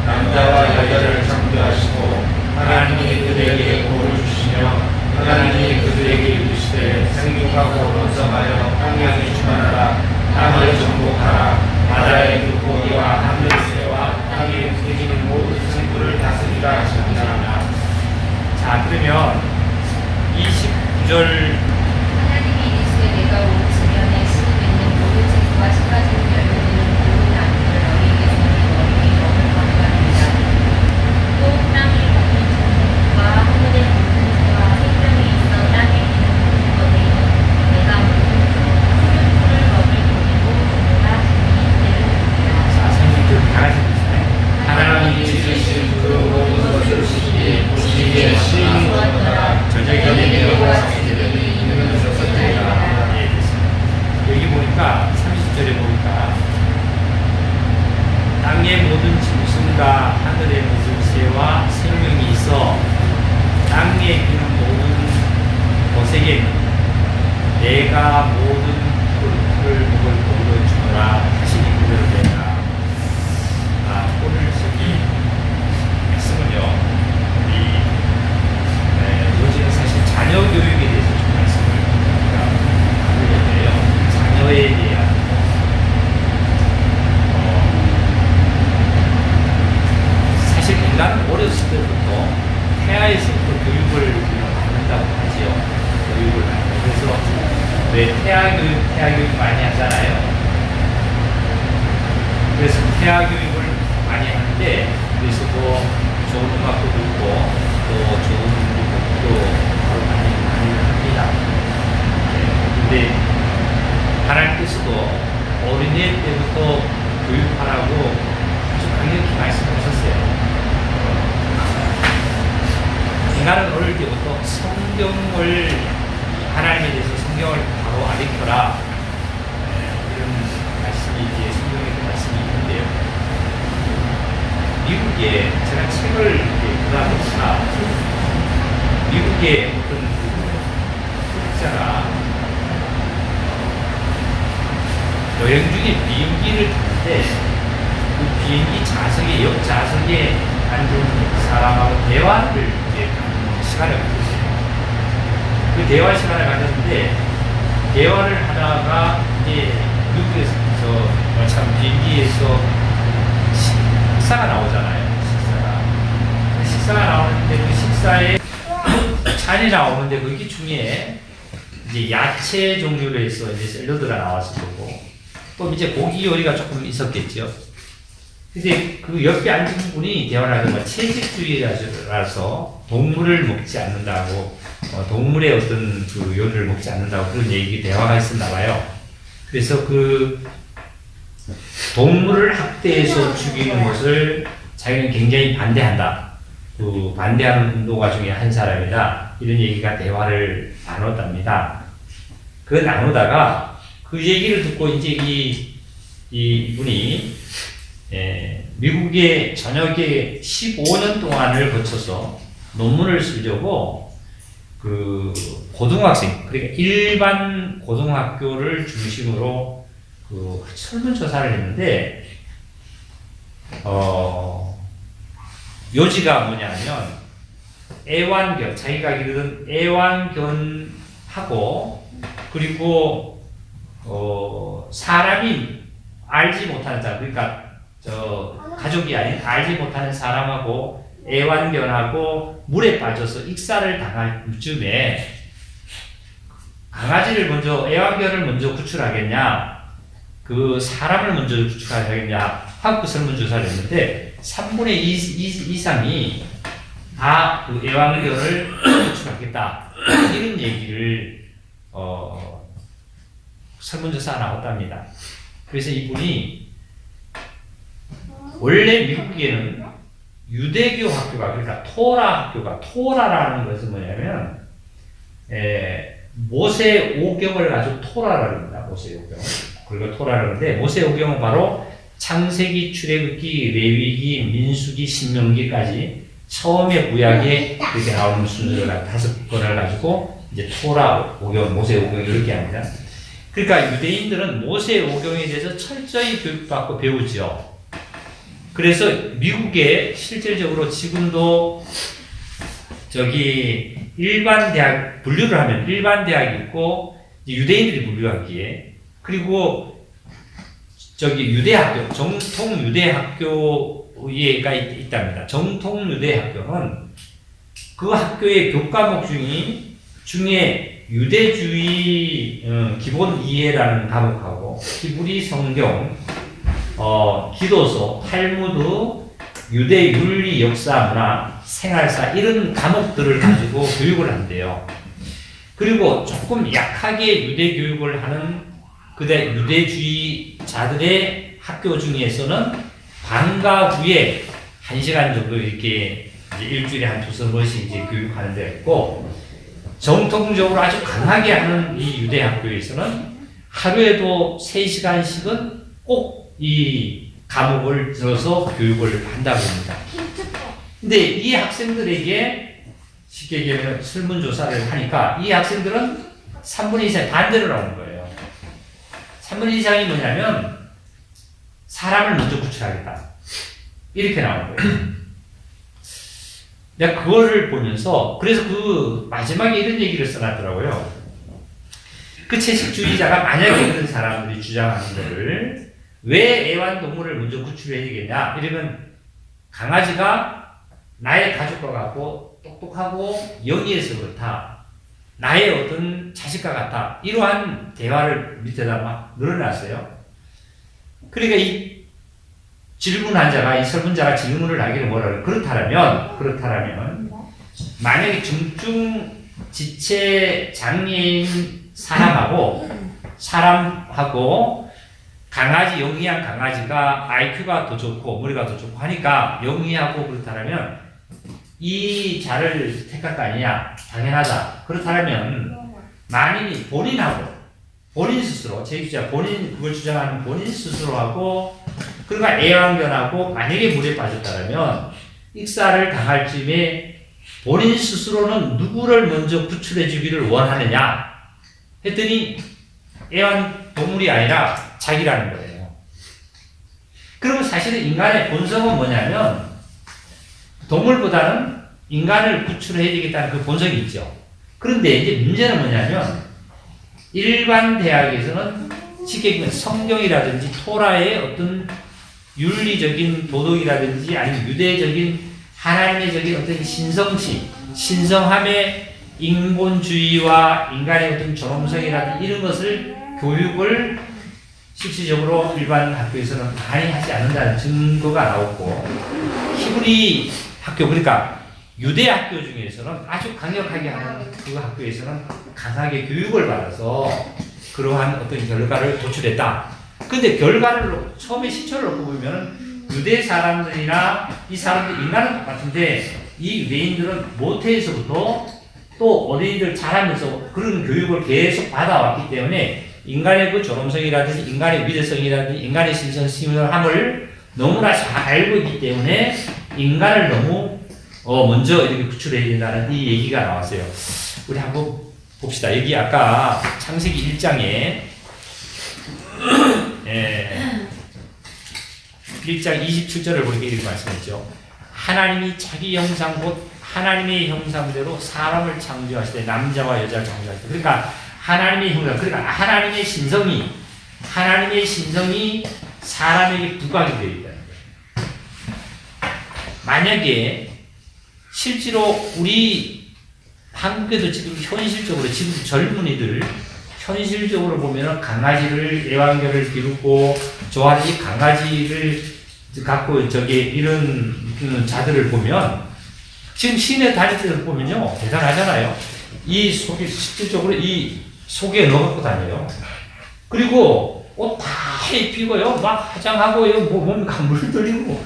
남자와 여자를 창조하시고 하나님이 그들에게 복을 주시며 하나님이 그들에게 이르시되 생육하고 번성하여 땅에 충만하라. 땅을 정복하라. 바다의 물고기와 하늘 새와 땅에 움직이는 모든 생물을 다스리라 하시니라. 자, 그러면 29절 하나님이 이르시되 내가 온 지면에 심이 맺는 모든 채소와 식가지를 열매되는 모든 나무를 너희에게 주니 너희에게 먹을 것을 하느니라. 또 땅에 먹는 작물과 하늘에 먹는 새와 생명이 있어 땅에 기는 모든 것에 내가 모든 소류풀을 먹을 것이고 내가 주니 이때를 주리라. 자, 성경줄 다 같이 보시나요? 하나님이 지으신 그 모든 것을 시기에 보시기에 시인이 되었더라. 저녁에 여호와 사실들이 있는 것이라. 예, 됐습니다. 여기 보니까 30절에 보니까 땅의 모든 짐승과 하늘의 모든 새와 생명이 있어 땅에 기는 모든 것에게 내가 모든 풀을 먹을 것으로 주노라 하시니 그대로 되라. 오늘 저기 말씀은요, 요즘은 사실 자녀 교육에 대해서 좀 말씀을 나누려고요. 자녀에 대한 사실 인간은 어렸을 때부터 태아에서부터 교육을 받는다고 하지요. 교육을 받는. 그래서 왜 태아 교육 많이 하잖아요. 그래서 태아 교육을 많이 하는데, 그래서 뭐 좋은 음악도 듣고 또 좋은 곡도 많이 합니다. 근데 하나님께서도 어린애 때부터 교육하라고 아주 강력히 말씀하셨어요. 인간은 어릴 때부터 성경을, 하나님에 대해서 성경을 바로 가르쳐라, 이런 말씀이 이제 성경에도 말씀이 있는데요. 미국에 제가 책을 이렇게 보다 보니까 미국의 어떤 학자가 여행 중에 비행기를 타는데 그 비행기 좌석에, 옆 좌석에 앉은 사람하고 대화를 이제 하는 시간을 가졌어요. 그 대화 시간을 가졌는데, 대화를 하다가 이제 미국에서 참 비행기에서 식사가 나오잖아요. 식사가 나오는데 그 식사에 찬이 나오는데 거기 중에 이제 야채 종류로 해서 이제 샐러드가 나왔을 거고, 또 이제 고기 요리가 조금 있었겠죠. 근데 그 옆에 앉은 분이 대화를 하는 건 채식주의라서 동물을 먹지 않는다고, 동물의 어떤 그 요리를 먹지 않는다고 그런 대화가 있었나 봐요. 그래서 그 동물을 학대해서 죽이는 것을 자기는 굉장히 반대한다. 그 반대하는 운동가 중에 한 사람이다. 이런 얘기가 대화를 나눴답니다. 그 나누다가 그 얘기를 듣고 이제 이분이 미국의 전역에 15년 동안을 거쳐서 논문을 쓰려고 그 고등학생, 그러니까 일반 고등학교를 중심으로 그 설문조사를 했는데, 요지가 뭐냐면 애완견, 자기가 기르던 애완견하고, 그리고 사람이 알지 못하는 사람, 그러니까 가족이 아닌 알지 못하는 사람하고 애완견하고 물에 빠져서 익사를 당할 즈음에 강아지를 먼저, 애완견을 먼저 구출하겠냐, 그 사람을 먼저 구출하겠냐 하고 설문조사를 했는데 3분의 2 이상이 다 그 애완견을 구출하겠다, 이런 얘기를 설문조사가 나왔답니다. 그래서 이분이 원래 미국에는 유대교 학교가, 그러니까 토라 학교가, 토라라는 것은 뭐냐면 모세 오경을 가지고 토라라고 합니다. 모세 오경. 그리고 토라라고 하는데, 모세 오경은 바로 창세기, 출애굽기, 레위기, 민수기, 신명기까지 처음에 구약에 이렇게 나오는 순서를 5권을 가지고 이제 토라 오경, 모세 오경 이렇게 합니다. 그러니까 유대인들은 모세 오경에 대해서 철저히 교육받고 배우죠. 그래서 미국에 실질적으로 지금도 저기 일반 대학 분류를 하면 일반 대학이 있고 유대인들이 분류하기에 그리고 저기 유대학교 정통 유대학교가 있답니다. 정통 유대학교는 그 학교의 교과목 중에 유대주의 기본 이해라는 과목하고 히브리 성경, 기도서, 탈무드, 유대 윤리, 역사, 문화, 생활사 이런 과목들을 가지고 교육을 한대요. 그리고 조금 약하게 유대 교육을 하는 그대 유대주의자들의 학교 중에서는 방과 후에 1시간 정도 이렇게 이제 일주일에 한 2-3번씩 이제 교육하는 데가 있고, 정통적으로 아주 강하게 하는 이 유대 학교에서는 하루에도 3시간씩은 꼭 이 과목을 들어서 교육을 한다고 합니다. 근데 이 학생들에게 쉽게 얘기하면 설문조사를 하니까 이 학생들은 3분의 2 이상 반대로 나오는 거예요. 3분의 2 이상이 뭐냐면 사람을 먼저 구출하겠다. 이렇게 나오는 거예요. 내가 그거를 보면서 그래서 그 마지막에 이런 얘기를 써놨더라고요. 그 채식주의자가 만약에 그런 사람들이 주장하는 거를 왜 애완동물을 먼저 구출해야 되겠냐? 이러면 강아지가 나의 가족과 같고 똑똑하고 영리해서 그렇다. 나의 어떤 자식과 같다. 이러한 대화를 밑에다 막 늘어놨어요. 그러니까 이 질문한 자가, 이 설문자가 질문을 하기를 뭐라 그래요? 그렇다라면, 만약에 중증 지체 장애인 사람하고 강아지, 영리한 강아지가 IQ가 더 좋고, 머리가 더 좋고 하니까 영리하고 그렇다라면 이 자를 택할 거 아니냐? 당연하다. 그렇다면 만인이 본인 스스로, 제2주자 본인, 그걸 주장하는 본인 스스로하고 그러니까 애완견하고 만약에 물에 빠졌다면 익사를 당할 즈음에 본인 스스로는 누구를 먼저 구출해 주기를 원하느냐 했더니 애완동물이 아니라 자기라는 거예요. 그리고 사실은 인간의 본성은 뭐냐면 동물보다는 인간을 구출해야 되겠다는 그 본성이 있죠. 그런데 이제 문제는 뭐냐면 일반 대학에서는 쉽게 얘기하면 성경이라든지 토라의 어떤 윤리적인 도덕이라든지 아니면 유대적인 하나님의적인 어떤 신성함의 인본주의와 인간의 어떤 존엄성이라든지 이런 것을 교육을 실질적으로 일반 학교에서는 많이 하지 않는다는 증거가 나오고, 히브리 학교, 그러니까 유대 학교 중에서는 아주 강력하게 하는 그 학교에서는 강하게 교육을 받아서 그러한 어떤 결과를 도출했다. 근데 결과를 처음에 시초를 놓고 보면 유대 사람들이나 이 사람들 인간은 똑같은데 이 유대인들은 모태에서부터 또 어린이들 자라면서 그런 교육을 계속 받아왔기 때문에 인간의 그 존엄성이라든지 인간의 위대성이라든지 인간의 신성함을 너무나 잘 알고 있기 때문에 인간을 너무 먼저 이렇게 구출해야 된다는 이 얘기가 나왔어요. 우리 한번 봅시다. 여기 아까 창세기 1장에 1장 27절을 보니까 이렇게 말씀했죠. 하나님이 자기 형상 곧 하나님의 형상대로 사람을 창조하실 때 남자와 여자를 창조하실 때, 그러니까 하나님의 형상, 그러니까 하나님의 신성이 사람에게 부각이 되어 있다는 거예요. 만약에 실제로 우리 한국에도 지금 현실적으로 지금 젊은이들 현실적으로 보면은 강아지를 애완견을 기르고 좋아하는 이 강아지를 갖고 이런 자들을 보면 지금 시내 다닐 때를 보면요 대단하잖아요. 이 속에 실질적으로 이 속에 넣어갖고 다녀요. 그리고 옷 다 입히고요, 막 화장하고요, 몸 물을 들이고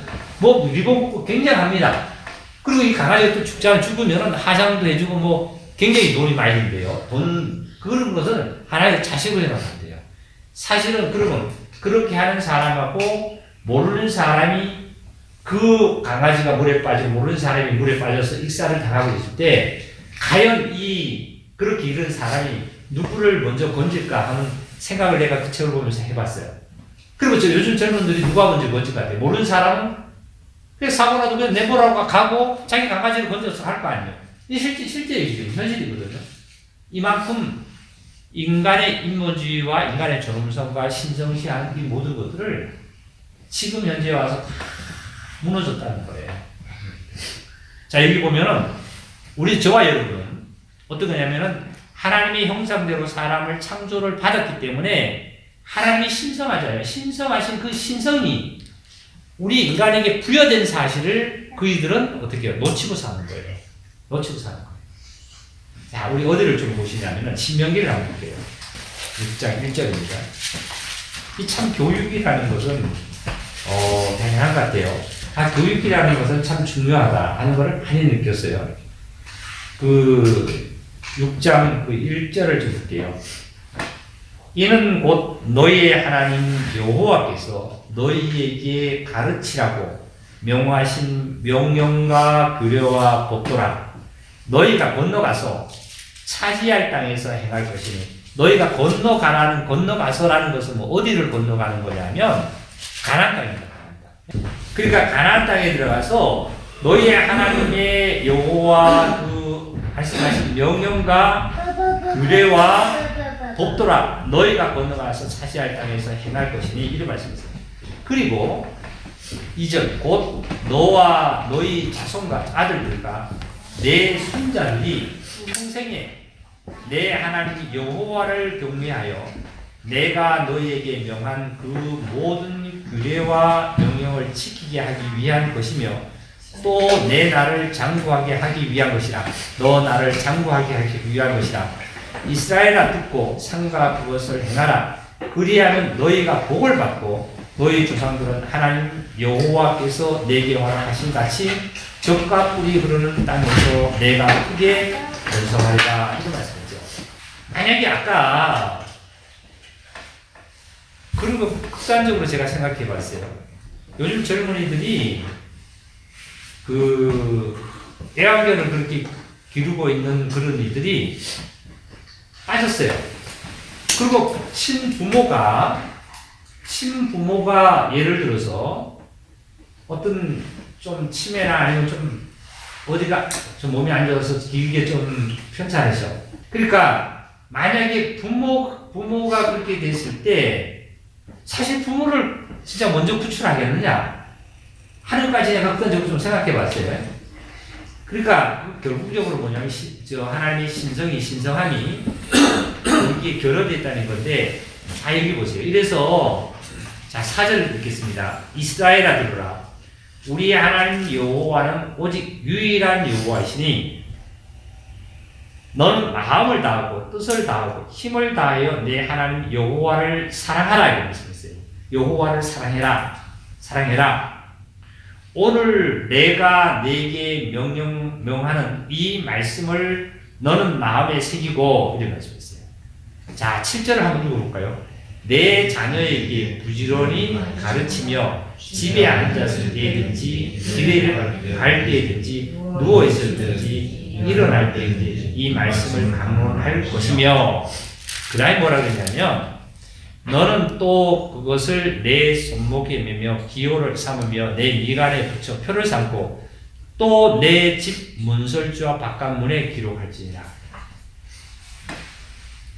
리본 먹고 굉장합니다. 그리고 이 강아지가 또 죽으면은 화장도 해주고 굉장히 돈이 많이 든대요. 그런 것은 하나의 자식을 해놨는데요. 사실은 그러면 그렇게 하는 사람하고 모르는 사람이 그 강아지가 물에 빠지고 모르는 사람이 물에 빠져서 익사를 당하고 있을 때 과연 그렇게 이런 사람이 누구를 먼저 건질까 하는 생각을 내가 그 책을 보면서 해봤어요. 그리고 요즘 젊은들이 누가 먼저 건질 것 같아요? 모르는 사람은 그래서 사고 나도 그냥 내보라고 가고 자기 강아지를 건져서 할 거 아니에요. 이게 실제 얘기죠. 현실이거든요. 이만큼 인간의 인본주의와 인간의 존엄성과 신성시한 이 모든 것들을 지금 현재 와서 다 무너졌다는 거예요. 자, 여기 보면은 우리 저와 여러분은 어떤 거냐면은 하나님의 형상대로 사람을 창조를 받았기 때문에 하나님이 신성하잖아요. 신성하신 그 신성이 우리 인간에게 부여된 사실을 그이들은 어떻게 해요? 놓치고 사는 거예요. 놓치고 사는 거예요. 자, 우리 어디를 좀 보시냐면은 신명기를 한번 볼게요. 6장 1절입니다. 이 참 교육이라는 것은 당연한 것 같아요. 교육이라는 것은 참 중요하다 하는 것을 많이 느꼈어요. 그 6장 그 1절을 좀 볼게요. 이는 곧 너희의 하나님 여호와께서 너희에게 가르치라고 명하신 명령과 규례와 법도라. 너희가 건너가서 차지할 땅에서 행할 것이니, 너희가 건너가서라는 것은 뭐 어디를 건너가는 거냐면 가나안 땅입니다. 그러니까 가나안 땅에 들어가서 너희의 하나님의 여호와 그 말씀하신 명령과 규례와 법도라. 너희가 건너가서 차지할 땅에서 행할 것이니 이런 말씀이세요. 그리고 2절 곧 너와 너희 자손과 아들들과 내 손자들이 평생에 내 하나님 여호와를 경외하여 내가 너희에게 명한 그 모든 규례와 명령을 지키게 하기 위한 것이며 또 내 나를 장구하게 하기 위한 것이라. 너 나를 장구하게 하기 위한 것이라. 이스라엘아 듣고 삼가 그것을 행하라. 그리하면 너희가 복을 받고 너희 조상들은 하나님 여호와께서 내게 허락하신 같이 젖과 꿀이 흐르는 땅에서 내가 크게 번성하리라. 이런 말씀이죠. 만약에 아까 그런 거 극단적으로 제가 생각해 봤어요. 요즘 젊은이들이 애완견을 그렇게 기르고 있는 그런 이들이 빠졌어요. 그리고 친부모가 예를 들어서 어떤 좀 치매나 아니면 좀 어디가 좀 몸이 안 좋아서 기르기에 좀 편찮으셔. 그러니까 만약에 부모가 그렇게 됐을 때 사실 부모를 진짜 먼저 구출하겠느냐 하는까지 내가 극단적으로 좀 생각해 봤어요. 그러니까 결국적으로 뭐냐면 하나님의 신성함이 여기에 결합됐다는 건데, 자 여기 보세요. 이래서 자 4절 읽겠습니다. 이스라엘아 들으라. 우리 하나님 여호와는 오직 유일한 여호와이시니 너는 마음을 다하고 뜻을 다하고 힘을 다하여 내 하나님 여호와를 사랑하라. 이런 말씀이있어요. 여호와를 사랑해라. 오늘 내가 내게 명하는 이 말씀을 너는 마음에 새기고, 이런 말씀이있어요. 자 7절을 한번 읽어볼까요? 내 자녀에게 부지런히 가르치며 집에 앉았을 때든지 길을 갈 때든지 누워 있을 때든지 일어날 때든지 이 말씀을 강론할 것이며, 그 다음에 뭐라 그러냐면 너는 또 그것을 내 손목에 매며 기호를 삼으며 내 미간에 붙여 표를 삼고 또 내 집 문설주와 바깥문에 기록할지니라.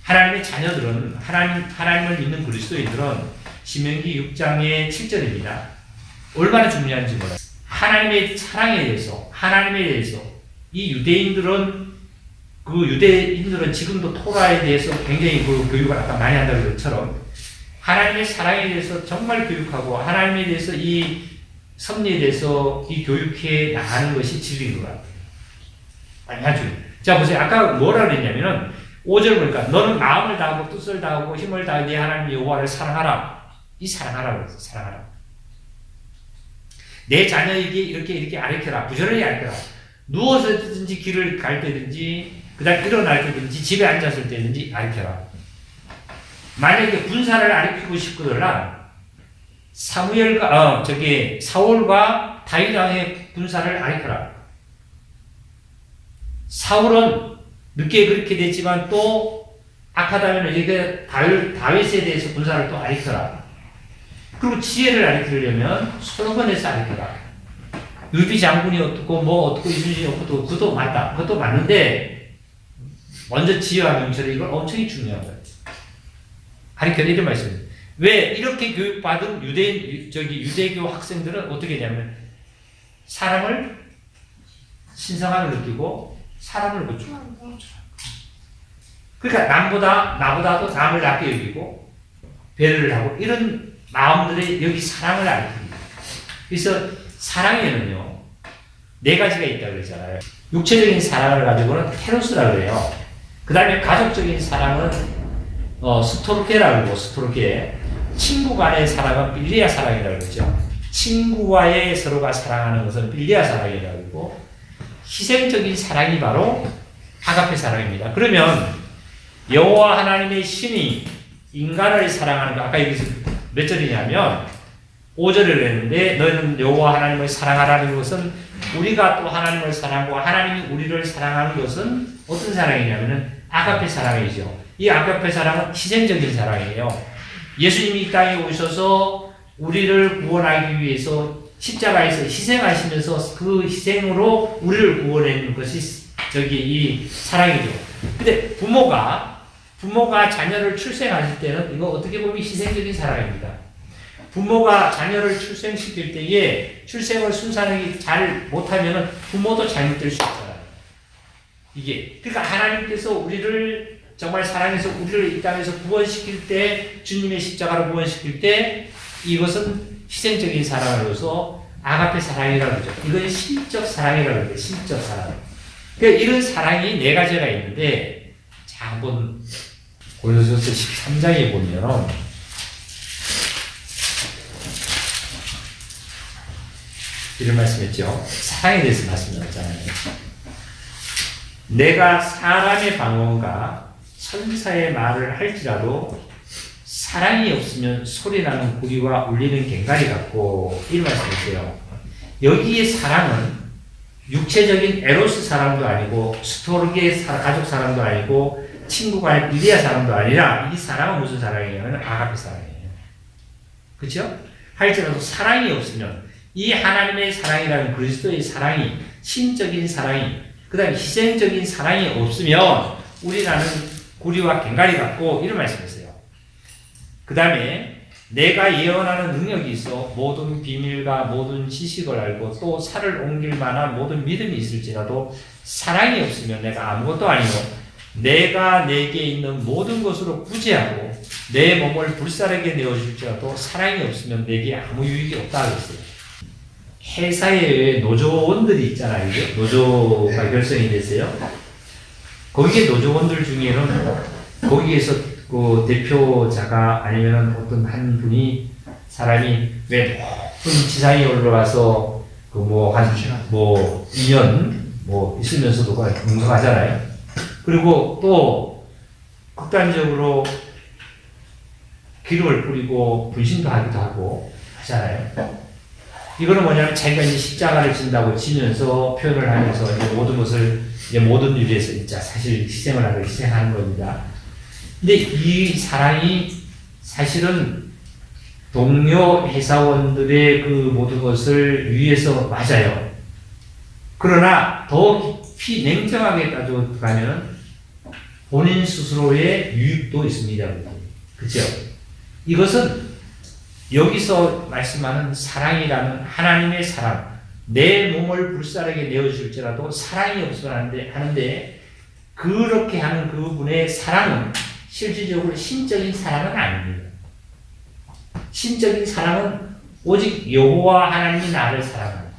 하나님의 자녀들은 하나님을 믿는 그리스도인들은 신명기 6장의 7절입니다. 얼마나 중요한지 몰라요. 하나님의 사랑에 대해서 이 유대인들은 지금도 토라에 대해서 굉장히 그 교육을 아까 많이 한다는 것처럼 하나님의 사랑에 대해서 정말 교육하고 하나님에 대해서 이 섭리에 대해서 이 교육해 나가는 것이 진리인 것 같아요. 아주. 자 보세요. 아까 뭐라 그랬냐면은 5절 보니까 너는 마음을 다하고 뜻을 다하고 힘을 다해 네 하나님 여호와를 사랑하라. 이 사랑하라고 그랬어요. 사랑하라. 내 자녀에게 이렇게 가르쳐라. 부지런히 가르쳐라. 누워서든지 길을 갈 때든지 그다음 일어날 때든지 집에 앉았을 때든지 가르쳐라. 만약에 군사를 가르치고 싶거든 사울과 다윗 왕의 군사를 가르쳐라. 사울은 늦게 그렇게 됐지만 또 악하다면 이게 다윗에 대해서 군사를 또 가르쳐라. 그리고 지혜를 가르치려면 솔로몬에서 가르쳐라. 유비 장군이 어떻고 뭐 어떻고 이순신이 어떻고 그것도 맞다. 그것도 맞는데 먼저 지혜와 명철이 이걸 엄청 중요한 거예요. 아니 그런 이런 말씀입니다. 왜 이렇게 교육받은 유대교 학생들은 어떻게 되냐면 사람을 신성함을 느끼고 사람을 고쳐. 그러니까 나보다도 남을 낮게 여기고 배려를 하고 이런 마음들의 여기 사랑을 알립니다. 그래서 사랑에는요 네 가지가 있다고 그러잖아요. 육체적인 사랑을 가지고는 테로스라고 그래요. 그 다음에 가족적인 사랑은 스토르케라고 그러고 스토르케. 친구 간의 사랑은 빌리아 사랑이라고 그러죠. 친구와의 서로가 사랑하는 것은 빌리아 사랑이라고 그러고 희생적인 사랑이 바로 아가페 사랑입니다. 그러면 여호와 하나님의 신이 인간을 사랑하는 거 아까 여기서 몇 절이냐면 5절을 했는데 너희는 여호와 하나님을 사랑하라는 것은 우리가 또 하나님을 사랑하고 하나님이 우리를 사랑하는 것은 어떤 사랑이냐면은 아가페 사랑이죠. 이 아가페 사랑은 희생적인 사랑이에요. 예수님이 이 땅에 오셔서 우리를 구원하기 위해서 십자가에서 희생하시면서 그 희생으로 우리를 구원하는 것이 이 사랑이죠. 근데 부모가 자녀를 출생하실 때는 이거 어떻게 보면 희생적인 사랑입니다. 부모가 자녀를 출생시킬 때에 출생을 순산하게 잘 못하면 부모도 잘못될 수 있잖아요. 이게 그러니까 하나님께서 우리를 정말 사랑해서 우리를 이 땅에서 구원시킬 때 주님의 십자가로 구원시킬 때 이것은 희생적인 사랑으로서 아가페 사랑이라고 그러죠. 이건 신적 사랑이라고 그래요. 신적 사랑. 그러니까 이런 사랑이 네 가지가 있는데 자 한번 고린도전서 13장에 보면 이런 말씀했죠. 사랑에 대해서 말씀드렸잖아요. 내가 사람의 방언과 천사의 말을 할지라도 사랑이 없으면 소리나는 구리와 울리는 꽹과리 같고 이런 말씀이세요. 여기에 사랑은 육체적인 에로스 사랑도 아니고 스토르게 가족 사랑도 아니고 친구 간의 빌리아 사랑도 아니라 이 사랑은 무슨 사랑이냐면 아가페 사랑이에요. 그렇죠? 할지라도 사랑이 없으면 이 하나님의 사랑이라는 그리스도의 사랑이 신적인 사랑이 그 다음에 희생적인 사랑이 없으면 우리라는 구리와 꽹과리 같고 이런 말씀이세요. 그 다음에 내가 예언하는 능력이 있어 모든 비밀과 모든 지식을 알고 또 살을 옮길 만한 모든 믿음이 있을지라도 사랑이 없으면 내가 아무것도 아니고 내가 내게 있는 모든 것으로 구제하고 내 몸을 불사르게 내어줄지라도 사랑이 없으면 내게 아무 유익이 없다 그랬어요. 회사에 노조원들이 있잖아요. 노조가 결성이 됐어요. 거기에 노조원들 중에는 거기에서 그 대표자가 아니면 어떤 한 분이 사람이 왜 높은 지상에 올라가서 그 뭐 한 뭐 2년 뭐 있으면서도 공성하잖아요. 그리고 또 극단적으로 기름을 뿌리고 분신도 하기도 하고 하잖아요. 이거는 뭐냐면 자기가 이제 십자가를 진다고 지면서 표현을 하면서 이제 모든 것을 이제 모든 일에서 진짜 사실 희생을 하고 희생하는 겁니다. 근데 이 사랑이 사실은 동료 회사원들의 그 모든 것을 위해서 맞아요. 그러나 더 깊이 냉정하게 따져가면 본인 스스로의 유익도 있습니다. 그렇죠? 이것은 여기서 말씀하는 사랑이라는 하나님의 사랑, 내 몸을 불사르게 내어줄지라도 사랑이 없으면 하는데 그렇게 하는 그분의 사랑은 실질적으로 신적인 사랑은 아닙니다. 신적인 사랑은 오직 여호와 하나님이 나를 사랑합니다.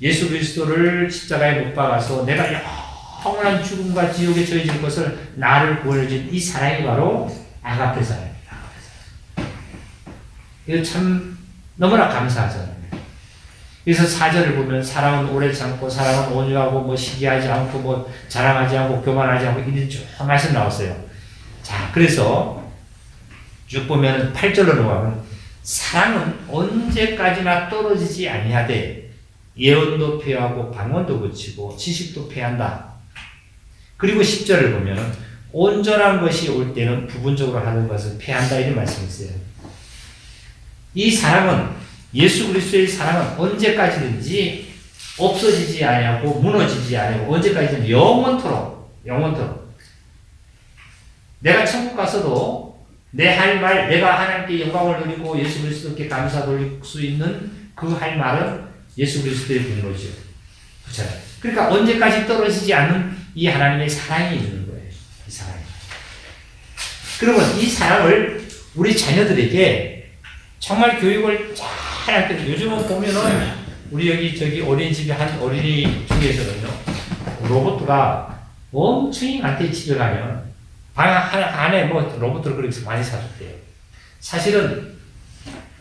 예수 그리스도를 십자가에 못 박아서 내가 영원한 죽음과 지옥에 처해질 것을 나를 구원해준 이 사랑이 바로 아가페 사랑입니다. 이거 참 너무나 감사하잖아요. 그래서 4절을 보면 사랑은 오래 참고 사랑은 온유하고 뭐 시기하지 않고 뭐 자랑하지 않고 교만하지 않고 이런 쭉 말씀 나왔어요. 자, 그래서 쭉 보면 8절로 넘어가면 사랑은 언제까지나 떨어지지 아니하되 예언도 폐하고 방언도 그치고 지식도 폐한다. 그리고 10절을 보면 온전한 것이 올 때는 부분적으로 하는 것을 폐한다 이런 말씀이 있어요. 이 사랑은 예수 그리스도의 사랑은 언제까지든지 없어지지 아니하고 무너지지 아니하고 언제까지는 영원토록 내가 천국 가서도 내 할 말, 내가 하나님께 영광을 돌리고 예수 그리스도께 감사 돌릴 수 있는 그 할 말은 예수 그리스도의 분노죠. 그렇잖아요. 그러니까 언제까지 떨어지지 않는 이 하나님의 사랑이 있는 거예요. 이 사랑이. 그러면 이 사랑을 우리 자녀들에게 정말 교육을 잘 할 때, 요즘은 보면은 우리 여기 저기 어린이집에 한 어린이 중에서는요, 로봇가 엄청 많대. 집에 가면 방 안에 뭐 로봇을 그렇게 많이 사줬대요. 사실은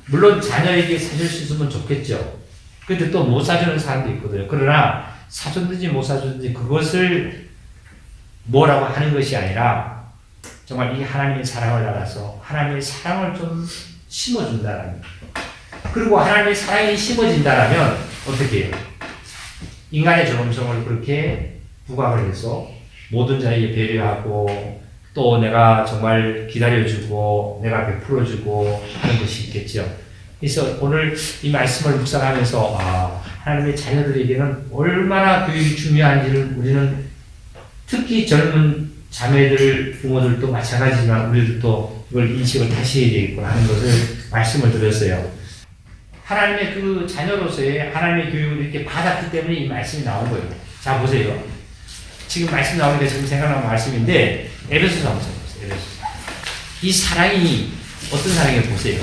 물론 자녀에게 사줄 수 있으면 좋겠죠. 근데 또 못 사주는 사람도 있거든요. 그러나 사줬든지 못 사줬든지 그것을 뭐라고 하는 것이 아니라 정말 이 하나님의 사랑을 알아서 하나님의 사랑을 좀 심어준다라는 거예요. 그리고 하나님의 사랑이 심어진다라면 어떻게 해요? 인간의 존엄성을 그렇게 부각을 해서 모든 자에게 배려하고 또 내가 정말 기다려주고 내가 베풀어주고 하는 것이 있겠죠. 그래서 오늘 이 말씀을 묵상하면서 하나님의 자녀들에게는 얼마나 교육이 중요한지를 우리는 특히 젊은 자매들, 부모들도 마찬가지지만 우리들도 이걸 인식을 다시 해야 되겠구나 하는 것을 말씀을 드렸어요. 하나님의 그 자녀로서의 하나님의 교육을 이렇게 받았기 때문에 이 말씀이 나온 거예요. 자, 보세요. 지금 말씀 나오는 게 지금 생각나는 말씀인데, 에베소서 한번 보세요. 에베소서. 이 사랑이 어떤 사랑인지 보세요.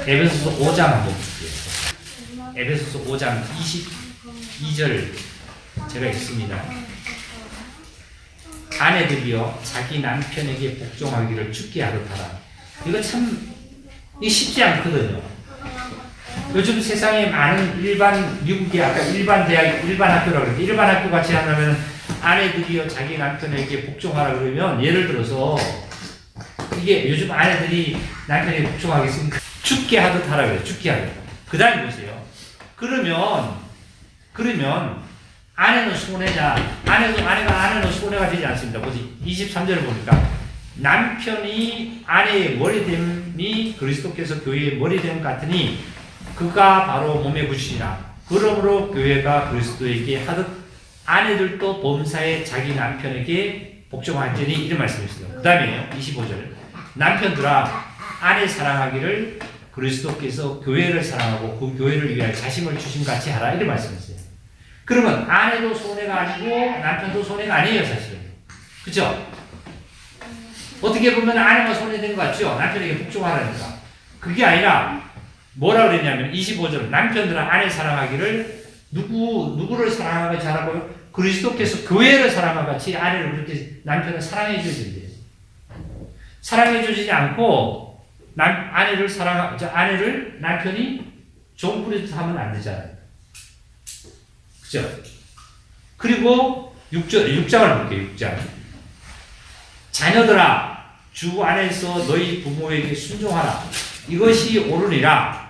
에베소서 5장 한번 볼게요. 에베소서 5장 22절 제가 읽습니다. 아내들이여 자기 남편에게 복종하기를 죽게 하듯 하라. 이거 참 쉽지 않거든요. 요즘 세상에 많은 일반 미국의 아까 일반 대학, 일반 학교라고 그랬는데 일반 학교 같이 한다면 아내들이요 자기 남편에게 복종하라 그러면 예를 들어서 이게 요즘 아내들이 남편에게 복종하겠습니까? 죽게 하듯 하라 그래요. 죽게 하듯. 그 다음에 보세요. 그러면 아내는 손해자, 아내는 손해가 되지 않습니다. 보지 23절을 보니까 남편이 아내의 머리됨이 그리스도께서 교회의 머리됨 같으니 그가 바로 몸의 구주시라. 그러므로 교회가 그리스도에게 하듯 아내들도 범사에 자기 남편에게 복종할지니 이런 말씀이시죠. 그 다음에 25절 남편들아 아내 사랑하기를 그리스도께서 교회를 사랑하고 그 교회를 위하여 자신을 주신 같이 하라 이런 말씀이세요. 그러면 아내도 손해가 아니고 남편도 손해가 아니에요 사실은. 그렇죠? 어떻게 보면 아내가 손해된 것 같죠? 남편에게 복종하라니까. 그게 아니라 뭐라 그랬냐면 25절 남편들은 아내 사랑하기를 누구를 사랑하고 잘하고요? 그리스도께서 교회를 사랑하 같이 아내를 그렇게 남편을 사랑해 주신대요. 사랑해 주지 않고 아내를 남편이 종부리듯 하면 안 되잖아요. 그죠? 그리고 6장을 볼게요. 6장. 자녀들아 주 안에서 너희 부모에게 순종하라. 이것이 옳으니라.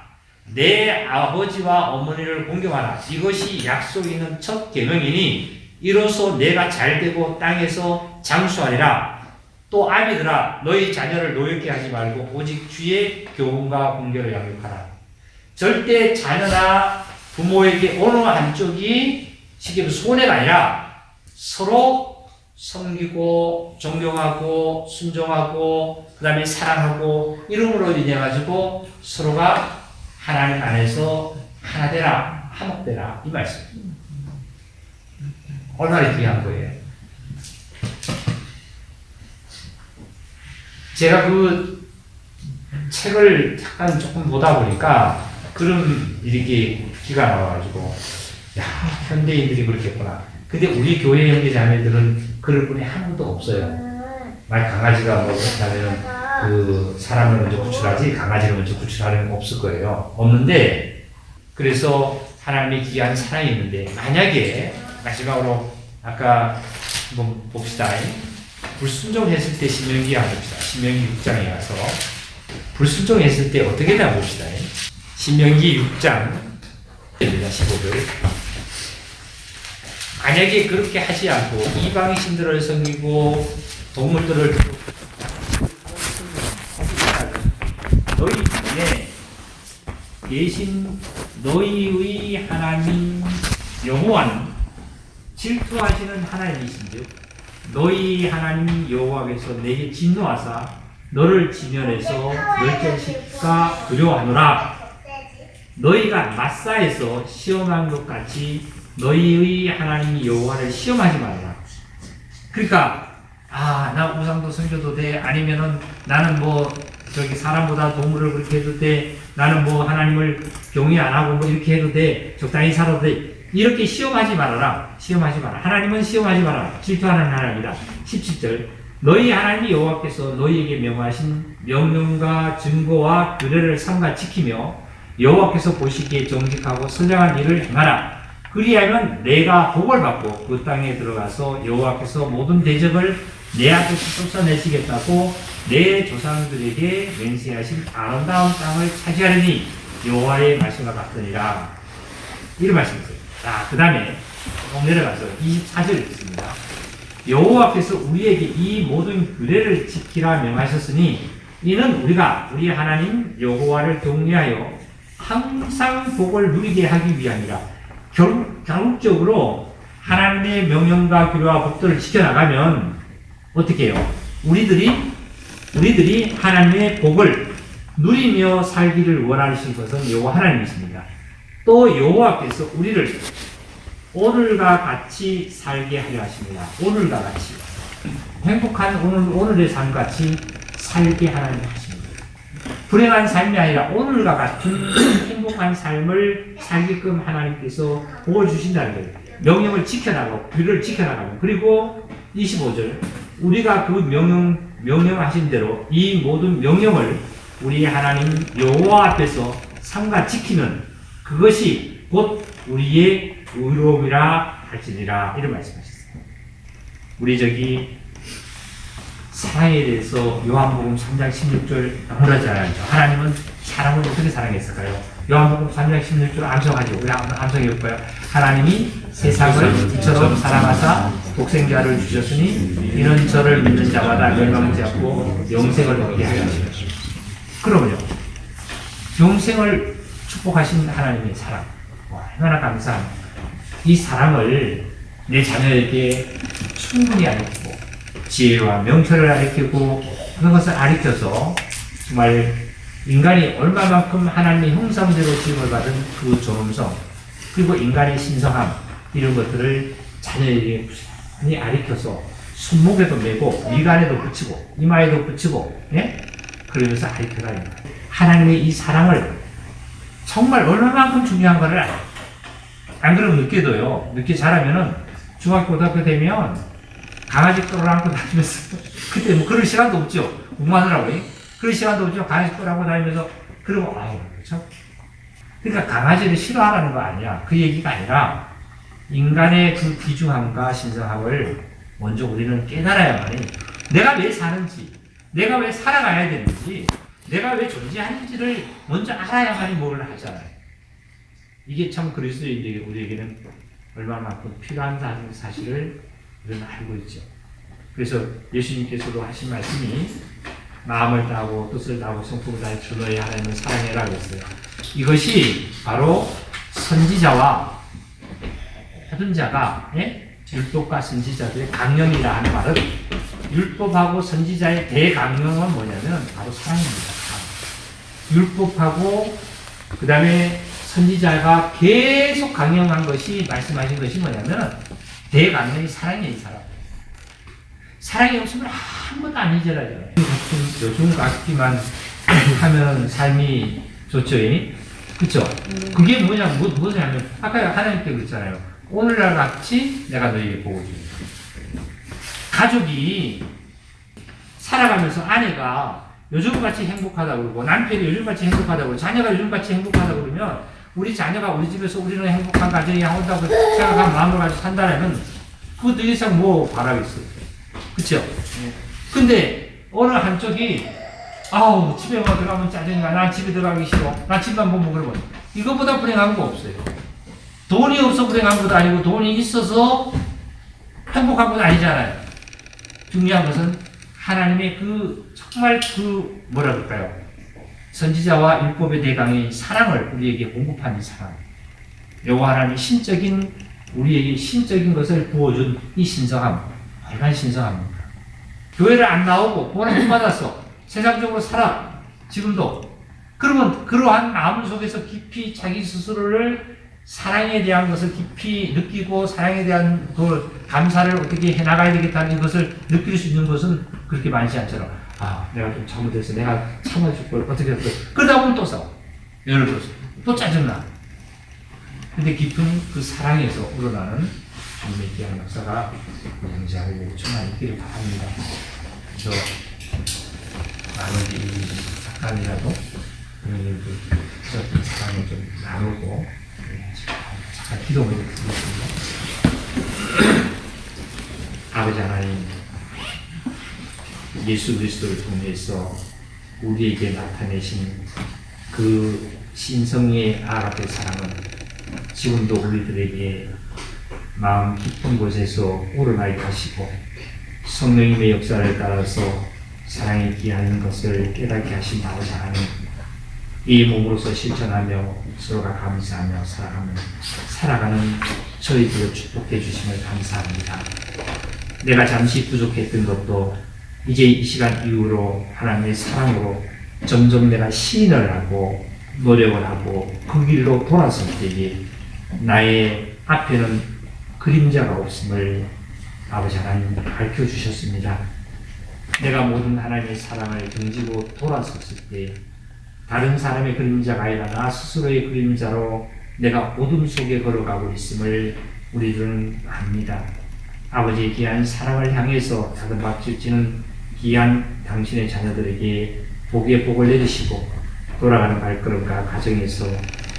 내 아버지와 어머니를 공경하라. 이것이 약속 있는 첫 계명이니 이로써 내가 잘되고 땅에서 장수하리라. 또 아비들아 너희 자녀를 노엽게 하지 말고 오직 주의 교훈과 공경을 양육하라. 절대 자녀나 부모에게 어느 한쪽이 쉽게 손해가 아니라 서로 섬기고 존경하고 순종하고 그 다음에 사랑하고 이름으로 인해 가지고 서로가 하나님 안에서 하나 되라 화목되라 이 말씀. 얼마나 귀한 거예요. 제가 그 책을 잠깐 조금 보다 보니까 그런 이렇게 기가 나와가지고 야 현대인들이 그렇겠구나. 근데 우리 교회 형제자매들은 그럴 분이 한 분도 없어요. 만약 강아지가 뭐 그렇다면 그 사람을 먼저 구출하지 강아지를 먼저 구출하는 건 없을 거예요. 없는데 그래서 하나님의 귀한 사랑이 있는데 만약에 마지막으로 아까 한번 봅시다. 불순종했을 때 신명기에 봅시다. 신명기 6장에 가서 불순종했을 때 어떻게 되나 봅시다. 신명기 6장 15절 만약에 그렇게 하지 않고 이방의 신들을 섬기고 동물들을 너희 중에 계신 너희의 하나님 여호와는 질투하시는 하나님이신즉 너희 하나님 여호와께서 내게 진노하사 너를 지면에서 멸절시키까 두려워하노라. 너희가 마사에서 시험한 것 같이 너희의 하나님 여호와를 시험하지 말라. 그러니까 나 우상도 섬겨도 돼, 아니면은 나는 뭐 저기 사람보다 동물을 그렇게 해도 돼, 나는 뭐 하나님을 경외 안 하고 뭐 이렇게 해도 돼, 적당히 살아도 돼, 이렇게 시험하지 말아라. 시험하지 마라. 하나님은 시험하지 마라. 질투하는 하나님이다. 17절 너희 하나님 여호와께서 너희에게 명하신 명령과 증거와 규례를 삼가 지키며 여호와께서 보시기에 정직하고 선량한 일을 행하라. 그리하면 내가 복을 받고 그 땅에 들어가서 여호와께서 모든 대적을 내 앞에서 쫓아내시겠다고 내 조상들에게 맹세하신 아름다운 땅을 차지하려니 여호와의 말씀과 같으니라. 이런 말씀이세요. 자, 그 다음에 내려가서 24절 읽습니다. 여호와께서 우리에게 이 모든 규례를 지키라 명하셨으니 이는 우리가 우리 하나님 여호와를 경외하여 항상 복을 누리게 하기 위함이라. 결국적으로 하나님의 명령과 규례와 법도를 지켜나가면 어떻게 해요? 우리들이 하나님의 복을 누리며 살기를 원하시는 것은 여호와 하나님이십니다. 또 여호와께서 우리를 오늘과 같이 살게 하려 하십니다. 오늘과 같이 행복한 오늘의 삶같이 살게 하나님 하십니다. 불행한 삶이 아니라 오늘과 같은 행복한 삶을 살게끔 하나님께서 복을 주신다는 거예요. 명령을 지켜나가고 규례를 지켜나가고, 그리고 25절 우리가 그 명령하신 대로 이 모든 명령을 우리 하나님 여호와 앞에서 삼가 지키면 그것이 곧 우리의 의로움이라 할지니라. 이런 말씀하셨어요. 우리 저기 사랑에 대해서 요한복음 3장 16절 너무나 잘 알죠. 하나님은 사람을 어떻게 사랑했을까요? 요한복음 3장 16절 암송하죠. 우리 한번 암송해 볼까요? 하나님이 세상을 이처럼 사랑하사 독생자를 주셨으니 이는 저를 믿는 자마다 멸망하지 않고 영생을 얻게 하려 하십니다. 그러면요, 영생을 축복하신 하나님의 사랑, 얼마나 감사한 이 사랑을 내 자녀에게 충분히 알리고 지혜와 명철을 알리고 그런 것을 알려서 정말 인간이 얼마만큼 하나님의 형상대로 지음을 받은 그 존엄성, 그리고 인간의 신성함, 이런 것들을 자녀에게 많이 알려서 손목에도 메고 미간에도 붙이고 이마에도 붙이고, 예? 그러면서 알려라. 하나님의 이 사랑을 정말 얼마만큼 중요한 거를 안 그러면 늦게도요. 늦게 자라면은 중학교 고등학교 되면 강아지 끌어안고 다니면서 그때 뭐 그럴 시간도 없죠. 공부하느라고. 그럴 시간도 없죠. 강아지 끌어안고 다니면서 그러고 그렇죠. 그러니까 강아지를 싫어하라는 거 아니야. 그 얘기가 아니라 인간의 그 귀중함과 신성함을 먼저 우리는 깨달아야만이 내가 왜 사는지, 내가 왜 살아가야 되는지, 내가 왜 존재하는지를 먼저 알아야만이 뭘 하잖아요. 이게 참 그리스도인들에게 우리에게는 얼마만큼 필요한 사실을 우리는 알고 있죠. 그래서 예수님께서도 하신 말씀이 마음을 다하고 뜻을 다하고 성품을 다해 주 너의 하나님을 사랑해라 그랬어요. 이것이 바로 선지자와 모든 자가, 예? 율법과 선지자들의 강령이라 하는 말은 율법하고 선지자의 대강령은 뭐냐면 바로 사랑입니다. 율법하고 그 다음에 선지자가 계속 강령한 것이, 말씀하신 것이 뭐냐면 대강령이 사랑이에요. 사랑이 없으면 아무것도 안 잊어라잖아요. 요즘 같기만 하면 삶이 좋죠. 그쵸? 그게 뭐냐면 아까 하나님께 그랬잖아요. 오늘날 같이 내가 너희에게 복을 주겠다. 가족이 살아가면서 아내가 요즘같이 행복하다고 그러고 남편이 요즘같이 행복하다고 그러고 자녀가 요즘같이 행복하다고 그러면 우리 자녀가 우리 집에서 우리는 행복한 가정이 한다고 생각한 마음을 가지고 산다면 그거 더 이상 뭐 바라겠어요. 그쵸? 근데 어느 한쪽이 집에 들어가면 짜증나. 난 집에 들어가기 싫어. 난 집만 보면 그러면 이거보다 불행한 거 없어요. 돈이 없어 불행한 것도 아니고 돈이 있어서 행복한 것도 아니잖아요. 중요한 것은 하나님의 정말 뭐라 그럴까요? 선지자와 율법의 대강의 사랑을 우리에게 공급한 이 사랑. 여호와 하나님의 신적인 우리에게 신적인 것을 부어준 이 신성함, 얼마나 신성합니까? 교회를 안 나오고 구원을 못 받았어. 세상적으로 살아. 지금도. 그러면 그러한 마음 속에서 깊이 자기 스스로를 사랑에 대한 것을 깊이 느끼고 사랑에 대한 그 감사를 어떻게 해나가야 되겠다는 것을 느낄 수 있는 것은 그렇게 많지 않잖아. 아, 내가 좀 잘못해서 내가 참아줄 걸 어떻게 할까. 그러다 보면 또 싸워. 예를 들어서. 또 짜증나. 근데 깊은 그 사랑에서 우러나는 주님의 귀한 역사가 영지하고 충만히 있기를 바랍니다. 저 나머지 잠깐이라도 그 사랑을 좀 나누고 잠깐 기도를 드리겠습니다. 아버지 하나님, 예수 그리스도를 통해서 우리에게 나타내신 그 신성의 아가페 사랑은 지금도 우리들에게 마음 깊은 곳에서 우러나게 하시고 성령님의 역사를 따라서 사랑이 귀한 것을 깨닫게 하신 아버지 하나님, 이 몸으로서 실천하며 서로가 감사하며 살아가는 저희들을 축복해 주심을 감사합니다. 내가 잠시 부족했던 것도 이제 이 시간 이후로 하나님의 사랑으로 점점 내가 시인을 하고 노력을 하고 그 길로 돌아설 때에 나의 앞에는 그림자가 없음을 아버지 하나님 밝혀주셨습니다. 내가 모든 하나님의 사랑을 등지고 돌아섰을 때 다른 사람의 그림자가 아니라 나 스스로의 그림자로 내가 어둠 속에 걸어가고 있음을 우리들은 압니다. 아버지의 귀한 사랑을 향해서 작은 박질지는 귀한 당신의 자녀들에게 복의 복을 내리시고 돌아가는 발걸음과 가정에서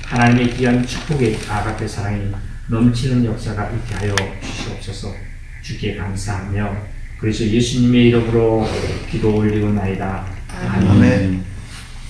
하나님의 귀한 축복의 아가페 사랑이 넘치는 역사가 있게 하여 주시옵소서. 주께 감사하며 그래서 예수님의 이름으로 기도 올리고나이다. 아멘.